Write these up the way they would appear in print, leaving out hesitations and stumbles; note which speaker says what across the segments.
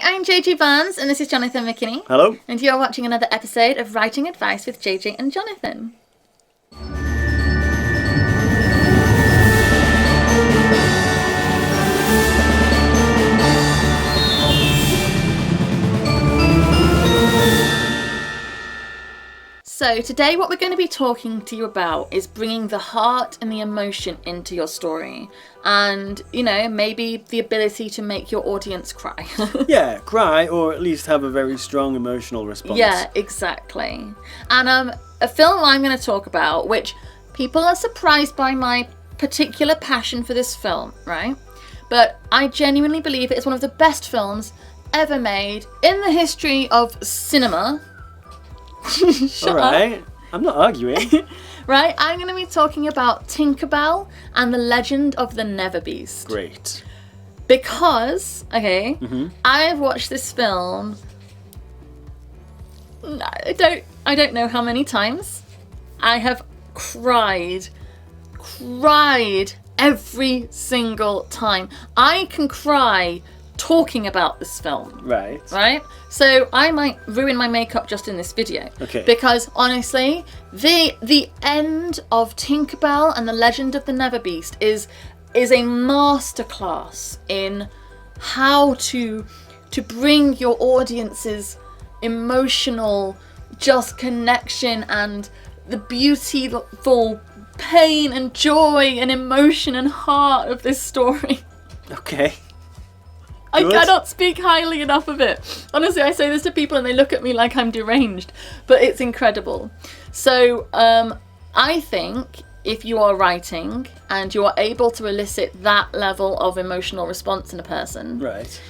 Speaker 1: I'm JJ Barnes, and this is Jonathan McKinney.
Speaker 2: Hello.
Speaker 1: And you're watching another episode of Writing Advice with JJ and Jonathan. So today what we're going to be talking to you about is bringing the heart and the emotion into your story. And, you know, maybe the ability to make your audience cry.
Speaker 2: Yeah, cry or at least have a very strong emotional response.
Speaker 1: Yeah, exactly. And a film I'm going to talk about, which people are surprised by my particular passion for this film, right? But I genuinely believe it is one of the best films ever made in the history of cinema.
Speaker 2: All right. I'm not arguing.
Speaker 1: Right, I'm going to be talking about Tinkerbell and the Legend of the Neverbeast.
Speaker 2: Great.
Speaker 1: Because, okay, I've watched this film, I don't know how many times. I have cried every single time. I can cry talking about this film. Right? So I might ruin my makeup just in this video.
Speaker 2: Okay.
Speaker 1: Because honestly, the end of Tinkerbell and the Legend of the Neverbeast is a masterclass in how to bring your audience's emotional just connection and the beautiful pain and joy and emotion and heart of this story.
Speaker 2: Okay.
Speaker 1: I cannot speak highly enough of it. Honestly, I say this to people and they look at me like I'm deranged, but it's incredible. So I think if you are writing and you are able to elicit that level of emotional response in a person,
Speaker 2: right,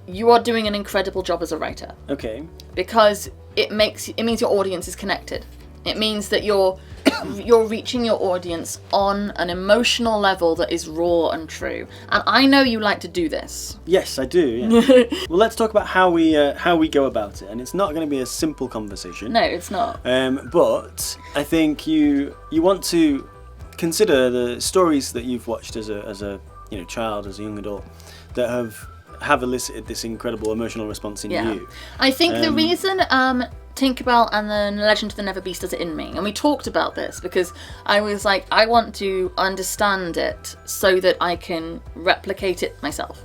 Speaker 1: you are doing an incredible job as a writer.
Speaker 2: Okay.
Speaker 1: Because it means your audience is connected. It means that you're reaching your audience on an emotional level that is raw and true. And I know you like to do this.
Speaker 2: Yes, I do. Yeah. Well, let's talk about how we go about it. And it's not going to be a simple conversation.
Speaker 1: No, it's not.
Speaker 2: But I think you want to consider the stories that you've watched as a child, as a young adult, that have elicited this incredible emotional response in you.
Speaker 1: I think the reason Tinkerbell and the Legend of the Neverbeast does it in me, and we talked about this because I was like, I want to understand it so that I can replicate it myself.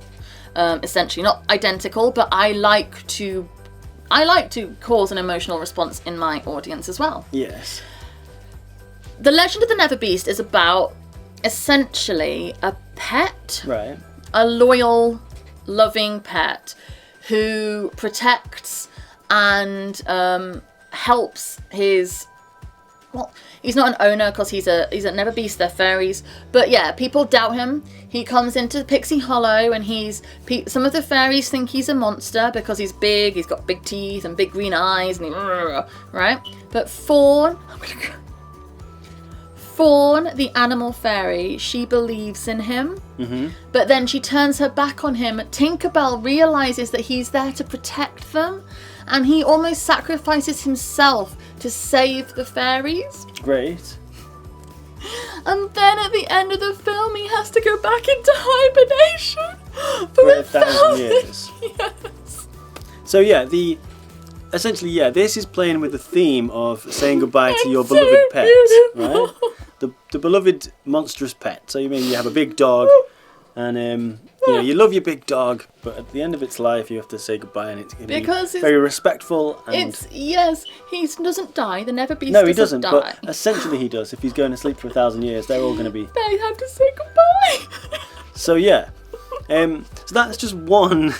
Speaker 1: Essentially, not identical, but I like to cause an emotional response in my audience as well.
Speaker 2: Yes.
Speaker 1: The Legend of the Neverbeast is about essentially a pet,
Speaker 2: right? A
Speaker 1: loyal, loving pet who protects and helps his. Well, he's not an owner because he's a Neverbeast. They're fairies, but yeah, people doubt him. He comes into Pixie Hollow, and some of the fairies think he's a monster because he's big. He's got big teeth and big green eyes, and right. But Fawn, the animal fairy, she believes in him. But then she turns her back on him. Tinkerbell realizes that he's there to protect them, and he almost sacrifices himself to save the fairies.
Speaker 2: Great.
Speaker 1: And then at the end of the film, he has to go back into hibernation for 1,000 years. Yes.
Speaker 2: So yeah, this is playing with the theme of saying goodbye to your beloved pet, right? The beloved monstrous pet. So you have a big dog, and you love your big dog, but at the end of its life, you have to say goodbye, and it's very respectful. And
Speaker 1: he doesn't die. The Neverbeast
Speaker 2: no, he doesn't.
Speaker 1: die.
Speaker 2: But essentially, he does. If he's going to sleep for 1,000 years, they're all going to be.
Speaker 1: They have to say goodbye.
Speaker 2: So yeah, so that's just one.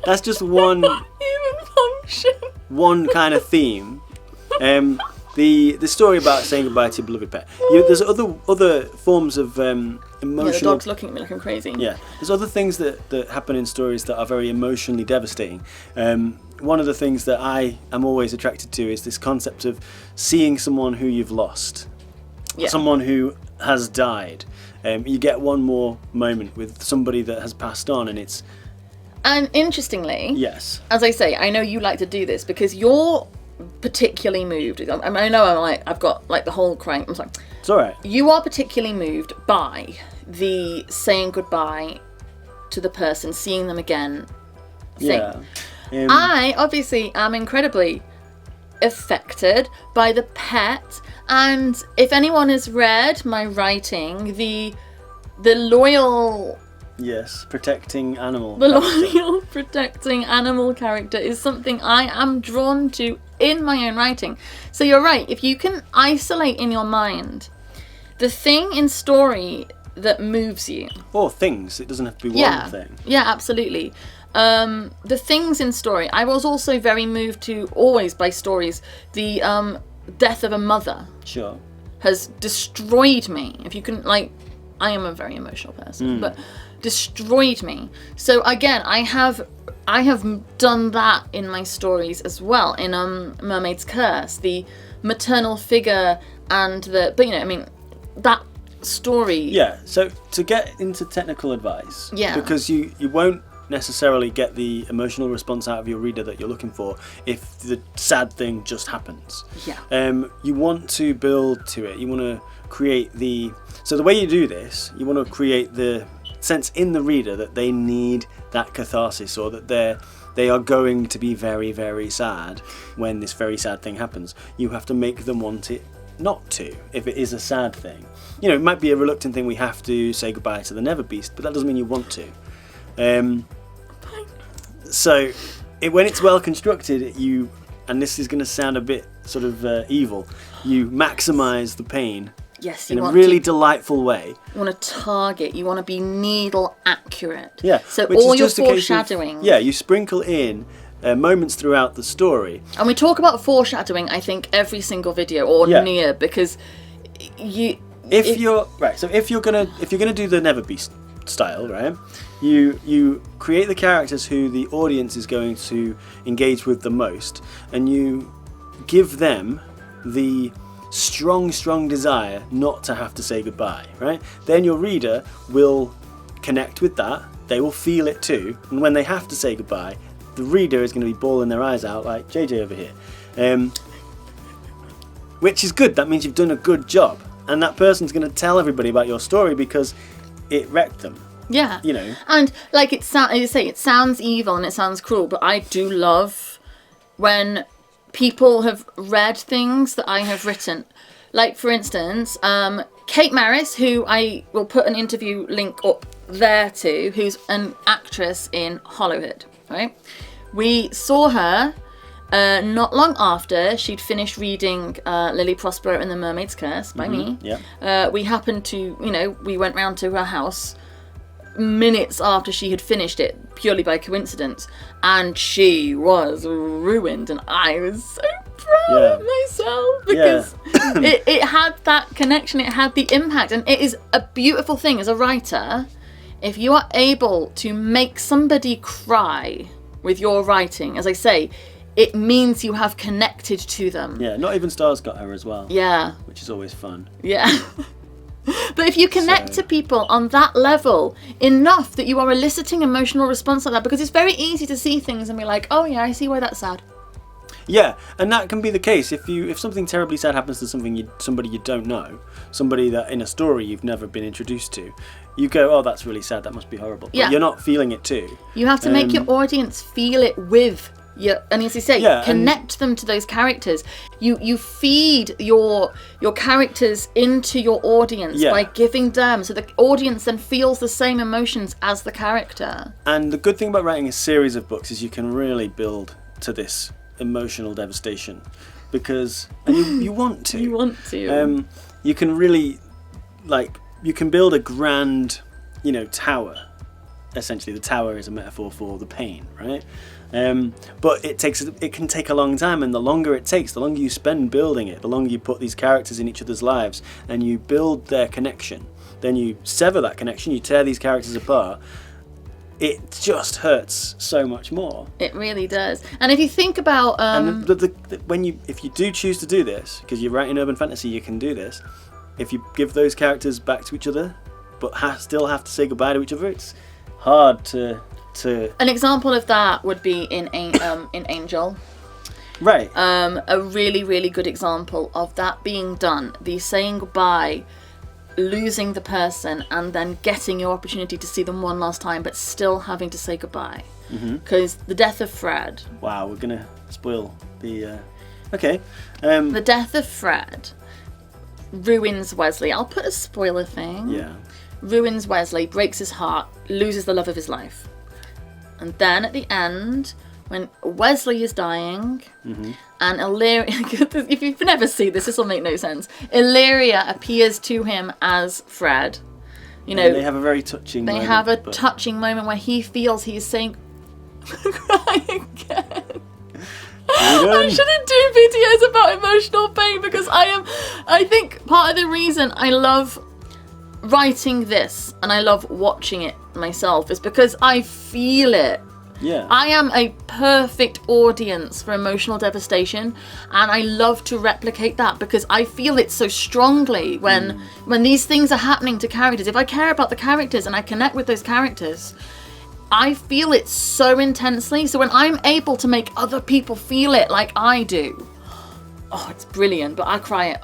Speaker 2: That's just one.
Speaker 1: Not even function.
Speaker 2: One kind of theme. The story about saying goodbye to your beloved pet. There's other forms of emotional.
Speaker 1: Yeah, the dog's looking at me like I'm crazy.
Speaker 2: Yeah, there's other things that happen in stories that are very emotionally devastating. One of the things that I am always attracted to is this concept of seeing someone who you've lost, someone who has died. You get one more moment with somebody that has passed on, and it's.
Speaker 1: And interestingly,
Speaker 2: yes,
Speaker 1: as I say, I know you like to do this because you're particularly moved. I know I've got like the whole crying. I'm sorry.
Speaker 2: It's all right.
Speaker 1: You are particularly moved by the saying goodbye to the person, seeing them again thing.
Speaker 2: Yeah.
Speaker 1: I obviously am incredibly affected by the pet, and if anyone has read my writing, the loyal
Speaker 2: Yes, protecting animal.
Speaker 1: the
Speaker 2: character.
Speaker 1: loyal protecting animal character is something I am drawn to in my own writing. So you're right, if you can isolate in your mind the thing in story that moves you,
Speaker 2: Or things. It doesn't have to be one thing.
Speaker 1: yeah, absolutely. The things in story. I was also very moved to always by stories. The death of a mother
Speaker 2: Sure.
Speaker 1: has destroyed me. If you can, like, I am a very emotional person, but destroyed me. So again, I have done that in my stories as well. In Mermaid's Curse, the maternal figure and but you know, I mean, that story.
Speaker 2: Yeah. So to get into technical advice,
Speaker 1: Yeah.
Speaker 2: because you won't necessarily get the emotional response out of your reader that you're looking for if the sad thing just happens.
Speaker 1: Yeah.
Speaker 2: You want to build to it. You want to create so the way you do this, you want to create the sense in the reader that they need that catharsis, or that they are going to be very, very sad when this very sad thing happens. You have to make them want it not to, if it is a sad thing. You know, it might be a reluctant thing, we have to say goodbye to the Neverbeast, but that doesn't mean you want to. So when it's well constructed, and this is going to sound a bit sort of evil, you maximise the pain.
Speaker 1: Yes,
Speaker 2: in a really delightful way.
Speaker 1: You want to target. You want to be needle accurate.
Speaker 2: Yeah.
Speaker 1: So
Speaker 2: which is
Speaker 1: all your
Speaker 2: just a case of-
Speaker 1: foreshadowing.
Speaker 2: Yeah, you sprinkle in moments throughout the story.
Speaker 1: And we talk about foreshadowing, I think, every single video or near, because
Speaker 2: if you're gonna do the Neverbeast style, right? You create the characters who the audience is going to engage with the most, and you give them the strong desire not to have to say goodbye, right? Then your reader will connect with that, they will feel it too, and when they have to say goodbye, the reader is going to be bawling their eyes out like JJ over here. Which is good, that means you've done a good job, and that person's going to tell everybody about your story because it wrecked them.
Speaker 1: Yeah.
Speaker 2: You know.
Speaker 1: And like it sounds evil and it sounds cruel, but I do love when people have read things that I have written. Like, for instance, Kate Maris, who I will put an interview link up there to, who's an actress in Hollywood, right? We saw her not long after she'd finished reading Lily Prospero and the Mermaid's Curse by me.
Speaker 2: Yeah.
Speaker 1: We happened to, we went round to her house minutes after she had finished it, purely by coincidence, and she was ruined, and I was so proud of myself because it had that connection, it had the impact, and it is a beautiful thing as a writer if you are able to make somebody cry with your writing. As I say, it means you have connected to them.
Speaker 2: Yeah, Not Even Stars got her as well.
Speaker 1: Yeah.
Speaker 2: Which is always fun.
Speaker 1: Yeah. But if you connect to people on that level enough that you are eliciting emotional response like that, because it's very easy to see things and be like, oh yeah, I see why that's sad.
Speaker 2: Yeah, and that can be the case if something terribly sad happens to somebody you don't know, somebody that in a story you've never been introduced to, you go, oh, that's really sad, that must be horrible. But you're not feeling it too.
Speaker 1: You have to make your audience feel it with you, and as you say, connect them to those characters. You feed your characters into your audience by giving them, so the audience then feels the same emotions as the character.
Speaker 2: And the good thing about writing a series of books is you can really build to this emotional devastation, because you want to.
Speaker 1: You want to.
Speaker 2: You can really, you can build a grand, tower. Essentially, the tower is a metaphor for the pain, right? But it can take a long time, and the longer it takes, the longer you spend building it, the longer you put these characters in each other's lives, and you build their connection. Then you sever that connection, you tear these characters apart. It just hurts so much more.
Speaker 1: It really does. And if you think about,
Speaker 2: if you do choose to do this, because you're writing urban fantasy, you can do this. If you give those characters back to each other, but still have to say goodbye to each other, it's hard to.
Speaker 1: An example of that would be in Angel.
Speaker 2: Right.
Speaker 1: A really, really good example of that being done. The saying goodbye losing the person and then getting your opportunity to see them one last time, but still having to say goodbye. Because the death of Fred.
Speaker 2: Wow, we're gonna spoil the. Okay.
Speaker 1: The death of Fred ruins Wesley. I'll put a spoiler thing.
Speaker 2: Yeah.
Speaker 1: Ruins Wesley, breaks his heart, loses the love of his life. And then at the end, when Wesley is dying, and Illyria, if you've never seen this will make no sense. Illyria appears to him as Fred. You know,
Speaker 2: and they have a very touching moment.
Speaker 1: They have a touching moment where he feels he is saying, crying again. I shouldn't do videos about emotional pain because I think part of the reason I love writing this and I love watching it myself is because I feel it.
Speaker 2: Yeah.
Speaker 1: I am a perfect audience for emotional devastation, and I love to replicate that because I feel it so strongly when these things are happening to characters. If I care about the characters and I connect with those characters, I feel it so intensely. So when I'm able to make other people feel it like I do, oh, it's brilliant. But I cry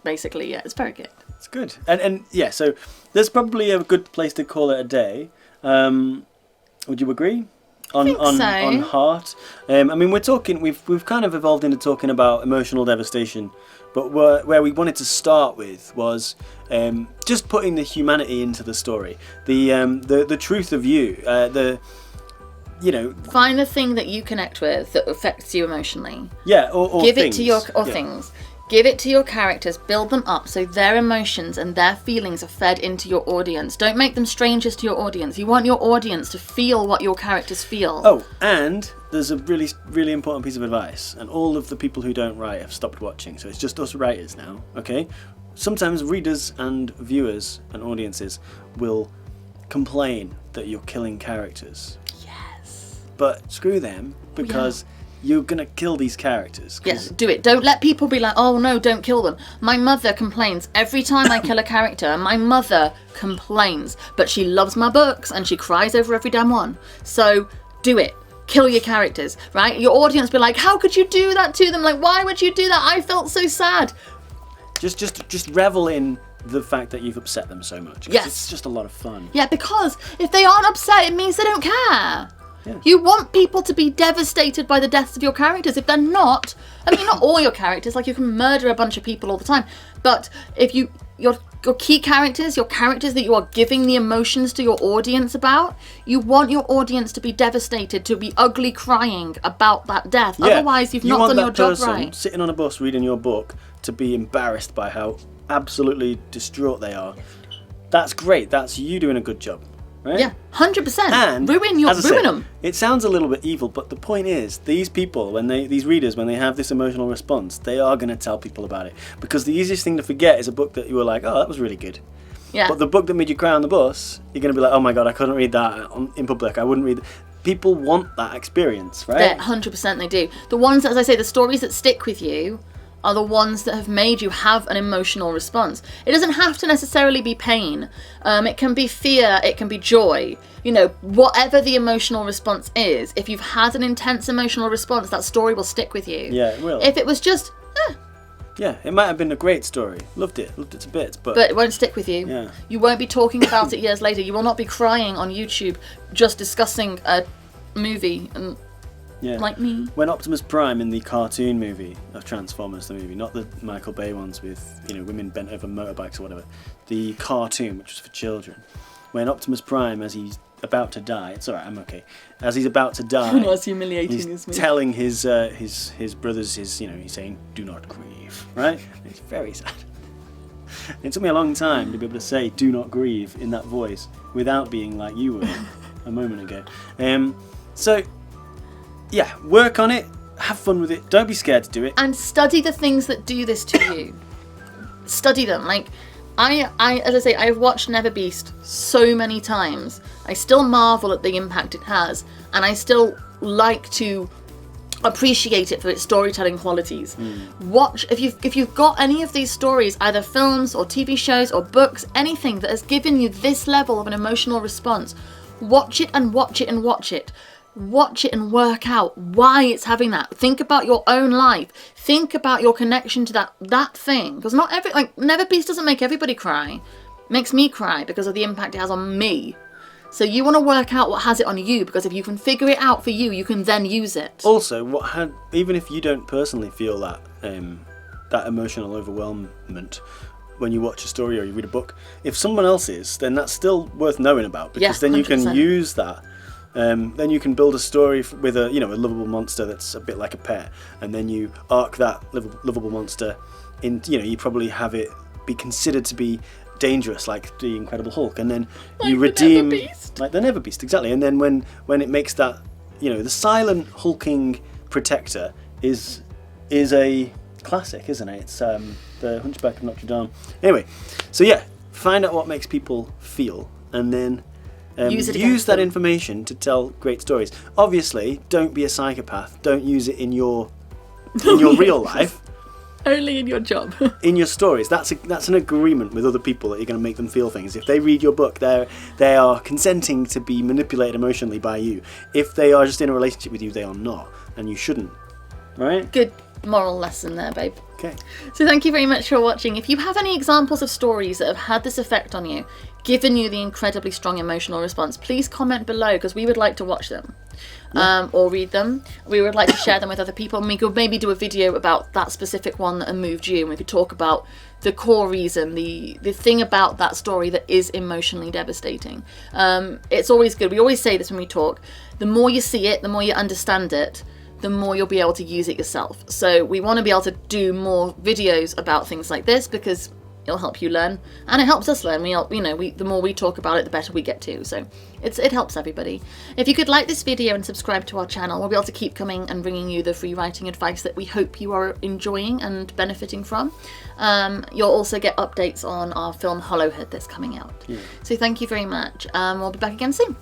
Speaker 1: basically, yeah, it's very good.
Speaker 2: It's good. And yeah, so there's probably a good place to call it a day. Would you agree? On heart. I mean, we're talking. We've kind of evolved into talking about emotional devastation, but where we wanted to start with was just putting the humanity into the story, the truth of you,
Speaker 1: find the thing that you connect with that affects you emotionally.
Speaker 2: Yeah, or
Speaker 1: give
Speaker 2: things.
Speaker 1: It to your things. Give it to your characters, build them up so their emotions and their feelings are fed into your audience. Don't make them strangers to your audience. You want your audience to feel what your characters feel.
Speaker 2: Oh, and there's a really, really important piece of advice. And all of the people who don't write have stopped watching, so it's just us writers now, okay? Sometimes readers and viewers and audiences will complain that you're killing characters.
Speaker 1: Yes.
Speaker 2: But screw them, because... You're going to kill these characters.
Speaker 1: Yes, do it. Don't let people be like, oh no, don't kill them. My mother complains every time I kill a character. My mother complains. But she loves my books and she cries over every damn one. So do it. Kill your characters, right? Your audience be like, how could you do that to them? Like, why would you do that? I felt so sad.
Speaker 2: Just revel in the fact that you've upset them so much.
Speaker 1: Yes.
Speaker 2: It's just a lot of fun.
Speaker 1: Yeah, because if they aren't upset, it means they don't care.
Speaker 2: Yeah.
Speaker 1: You want people to be devastated by the deaths of your characters. If they're not, I mean, not all your characters, like you can murder a bunch of people all the time, but if your key characters, your characters that you are giving the emotions to your audience about, you want your audience to be devastated, to be ugly crying about that death. Yeah. Otherwise, you've not done your job right. You want that person
Speaker 2: sitting on a bus reading your book to be embarrassed by how absolutely distraught they are. That's great. That's you doing a good job. Right?
Speaker 1: Yeah, 100%.
Speaker 2: And
Speaker 1: ruin them.
Speaker 2: It sounds a little bit evil, but the point is, these people, these readers, when they have this emotional response, they are going to tell people about it. Because the easiest thing to forget is a book that you were like, oh, that was really good.
Speaker 1: Yeah.
Speaker 2: But the book that made you cry on the bus, you're going to be like, oh my god, I couldn't read that in public. I wouldn't read. People want that experience, right?
Speaker 1: 100% they do. The ones, as I say, the stories that stick with you are the ones that have made you have an emotional response. It doesn't have to necessarily be pain. It can be fear, it can be joy. You know, whatever the emotional response is, if you've had an intense emotional response, that story will stick with you.
Speaker 2: Yeah, it will.
Speaker 1: If it was just,
Speaker 2: yeah, it might have been a great story. Loved it to bits, but
Speaker 1: it won't stick with you.
Speaker 2: Yeah.
Speaker 1: You won't be talking about it years later. You will not be crying on YouTube just discussing a movie and like me.
Speaker 2: When Optimus Prime in the cartoon movie of Transformers, the movie, not the Michael Bay ones with women bent over motorbikes or whatever, the cartoon, which was for children, when Optimus Prime, as he's about to die, it's alright, I'm okay. As he's about to die,
Speaker 1: as humiliating
Speaker 2: he's telling his brothers, he's saying, "Do not grieve," right? And it's very sad. It took me a long time to be able to say "Do not grieve" in that voice without being like you were a moment ago. So. Yeah, work on it, have fun with it, don't be scared to do it.
Speaker 1: And study the things that do this to you. Study them. Like, I as I say, I've watched Neverbeast so many times. I still marvel at the impact it has, and I still like to appreciate it for its storytelling qualities. Watch, if you've got any of these stories, either films or TV shows or books, anything that has given you this level of an emotional response, watch it and watch it and watch it. watch it and work out why it's having that. Think about your own life. Think about your connection to that thing. Because not every, like, Neverbeast doesn't make everybody cry. It makes me cry because of the impact it has on me. So you want to work out what has it on you, because if you can figure it out for you, you can then use it.
Speaker 2: Also, even if you don't personally feel that that emotional overwhelmment when you watch a story or you read a book, if someone else is, then that's still worth knowing about, because then you can use that. Then you can build a story with a lovable monster that's a bit like a pet, and then you arc that lovable monster in. You probably have it be considered to be dangerous, like the Incredible Hulk, and then you redeem like the Neverbeast, exactly. And then when it makes that, the silent hulking protector is a classic, isn't it? It's the Hunchback of Notre Dame. Anyway, so yeah, find out what makes people feel, and then use that information to tell great stories. Obviously, don't be a psychopath. Don't use it in your real life.
Speaker 1: Only in your job.
Speaker 2: In your stories. That's an agreement with other people that you're going to make them feel things. If they read your book, they are consenting to be manipulated emotionally by you. If they are just in a relationship with you, they are not, and you shouldn't. Right?
Speaker 1: Good moral lesson there, babe.
Speaker 2: Okay.
Speaker 1: So thank you very much for watching. If you have any examples of stories that have had this effect on you, given you the incredibly strong emotional response, please comment below, because we would like to watch them. Or read them. We would like to share them with other people, and we could maybe do a video about that specific one that moved you, and we could talk about the core reason, the thing about that story that is emotionally devastating. It's always good. We always say this when we talk. The more you see it, the more you understand it, the more you'll be able to use it yourself. So we want to be able to do more videos about things like this, because it'll help you learn, and it helps us learn. The more we talk about it, the better we get too. So it helps everybody. If you could like this video and subscribe to our channel, we'll be able to keep coming and bringing you the free writing advice that we hope you are enjoying and benefiting from. You'll also get updates on our film Hollowhead that's coming out. Yeah. So thank you very much. We'll be back again soon.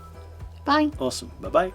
Speaker 1: Bye.
Speaker 2: Awesome. Bye bye.